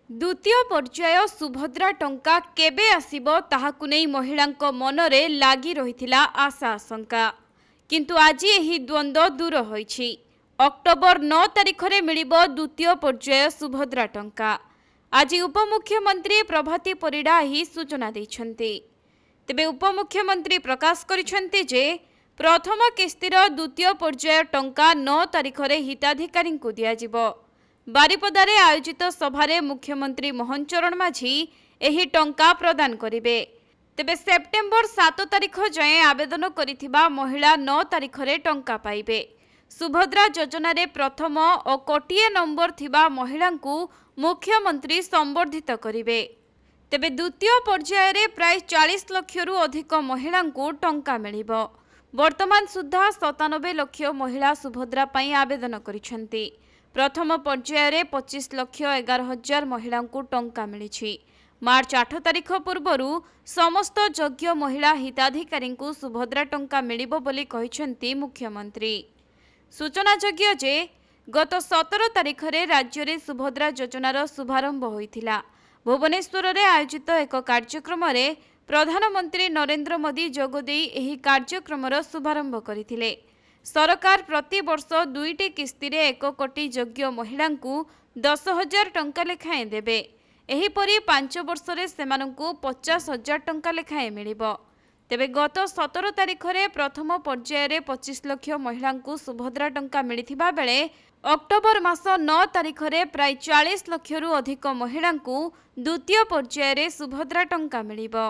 द्वितीय पर्याय सुभद्रा टंका केबे आसिबो ताहाकु नै महिलांक मनरे लागी रहिथिला आशा आशंका किंतु आज एही द्वंद्व दूर होईछि। अक्टोबर 9 तारिख रे मिलिबो द्वितीय पर्याय सुभद्रा टंका। आज उपमुख्यमंत्री प्रभाती परिडा ही सूचना दैछन्ति। तेबे उपमुख्यमंत्री प्रकाश करिछन्ति जे प्रथम किस्तिर द्वितीय पर्याय टंका 9 तारिख रे हिताधिकारी को दिया जिवो। बारिपदारे आयोजित सभारे मुख्यमंत्री मोहन चरण माझी एही टंका प्रदान करिवे। तेबे सेप्टेम्बर 7 तारिख जाए आवेदन करिथिबा महिला 9 तारिख रे टंका पाइबे। सुभद्रा योजना रे प्रथम और कोटिए नंबर थिबा महिला को मुख्यमंत्री संबर्धित करिवे। तेबे द्वितीय पर्याय रे प्राय 40 लाख रु अधिक महिला को टंका मिलिबो। वर्तमान सुधा 97 लाख महिला सुभद्रा पई आवेदन करिसेंती। प्रथम पर्याय रे 25,11,000 महिला को टंका मिली। मार्च 8 तारिख पूर्वरु समस्त योग्य महिला हिताधिकारी को सुभद्रा टंका मिलिबो बोली कहिसेंती मुख्यमंत्री। सूचनायोग्य जे गत 17 तारिख रे राज्य रे सुभद्रा योजनार शुभारंभ होइथिला। भुवनेश्वर रे आयोजित एक कार्यक्रम रे प्रधानमंत्री नरेंद्र मोदी जोगदेई एही कार्यक्रमर शुभारंभ करिथिले। सरकार प्रति वर्ष 2टी किस्ती रे 1 कोटी योग्य महिला को 10,000 टंका लेखाएं देबे। एहीपरि 5 वर्ष रे सेमानंकु 50,000 टंका लेखाएं मिलिबो। तेबे गत 17 तारिख रे प्रथम पर्याय रे 25 लाख महिला को सुभद्रा टंका मिलिथिबा बेले अक्टोबर मास 9 तारिख रे प्राय 40 लाख रु अधिक महिला को द्वितीय पर्याय रे सुभद्रा टंका मिलिबो।